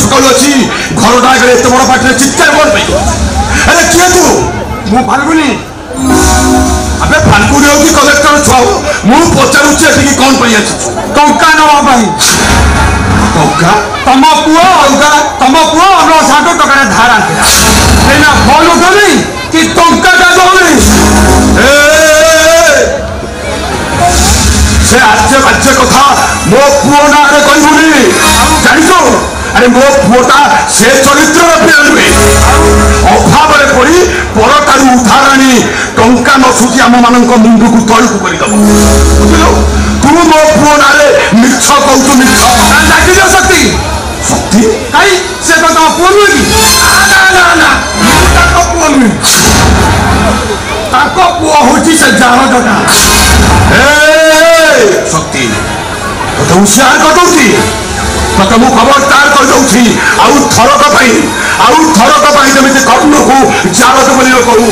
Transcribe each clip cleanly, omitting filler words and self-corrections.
सकाल अच्छी घरटा आगे एत बड़ पाटे चित्कार कौन अरे किए तू मु फाल्गुनी अबे फाल्गुनी हो कि कलेक्टर छुआ मु पचारुचे एठी कौन पई अछि टंका नवा भाई टंका तम पुओ हमरो साटो टका धार आंतिला एना फोन उठनी कि टंका का जोनी से आज्य बाज्य कथा मो पुओ ना रे कहबुनी जानिছো अरे मो पुओटा से चरित्र नुहे अभाव पड़ी परटारू उधार आनी टंका नसुची आम मान मुंड को तलू करदेव बुझल तू मो पुओ ना मिछ कहू मिछ डाकिल शक्ति शक्ति कहीं से तो तुम पुओ नुहे कि ना पुओ नुहे पुओ हूँ से जारजटा शक्ति तो होशियार करदे तक मु खबरदार करदे आउ थरक जमी कर्ण को जारज बोली कहू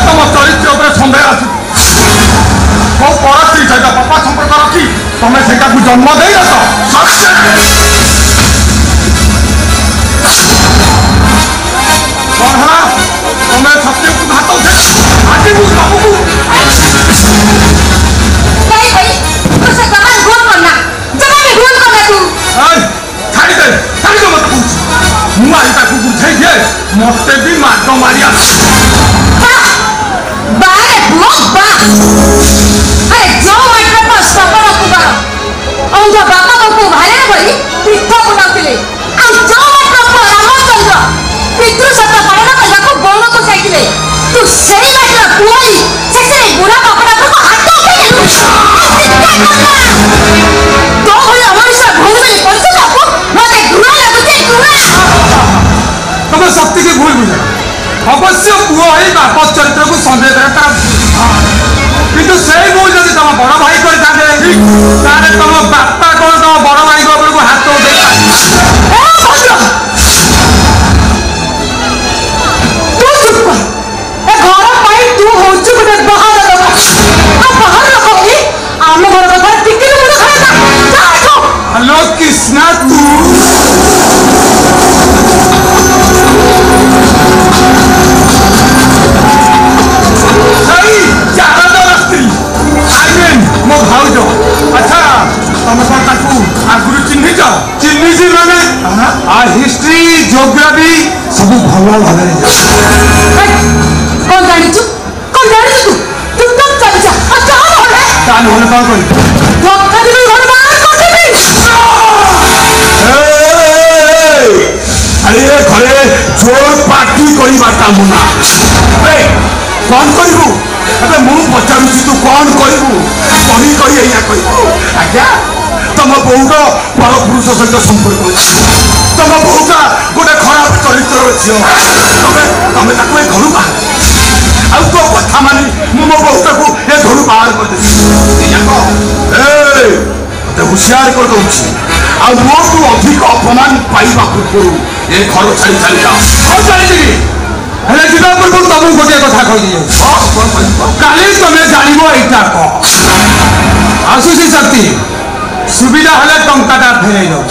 तुम चरित्र सन्देह आस पर स्त्री सहित पापा संपर्क रखी तुम से जन्म दे तुम्हें सत्य को घात आज तुमको मत भी मार मारिया अरे जो माइटर पर सबर कुबार औंधा बापा को भारे बड़ी पृथ्वी बनाउतिले आ जो माइटर पर रामचंद्र पितृ सत्ता पालन करला को बौन को चाहिए तू सही माइटर पुई से बुढ़ा कपड़ा को हाथ उठेलु तो होय अमरसा भूमि पड़छ बापू मते घुरा लागुते घुरा तुम शक्ति की भूल बुझे अवश्य पुओ ही बाप चरित्र को सन्देह करता किंतु से भूल जब तुम बड़ भाई करते तुम बापा कौन तुम बड़ भाई को हाथ उठे तू चुप कर ए घर पाई तू होछु गोटे बाहर लोक आ बाहर लोक होई आम घर कथा टिकि मुंड खराब जा आठो हेलो कृष्णा तू हिस्ट्री जियोग्राफी सब भल भाव कौन जानी तू चुपचाप चल जा और कहां होले कान होले कौन कोई धोखा दे घर बाहर कर देबी अरे घरे जोर पार्टी करी बाटा मुना ए कौन करिबू अबे मु पचारुची तू कौन करिबू कही एया कहिबू आज्ञा तुम बहुर पर पुरुष सहित संपर्क तुम बहुटा गोटे खराब चरित्र झील तुम्हें घर बाहर आ तो कथा मानी मो बहुटा को ए घर बाहर कर होशियार कर दूसरी मो तू अधिक अपमान पाइबा पूर्व ए घर छाड़ी चली जाओ चली हेले जीवा पूर्व तुमको गोटे कथा कही काली तुम्हें जान यहाँ कह आसुची शक्ति सुविधा हेले टंकाटा फेरई दो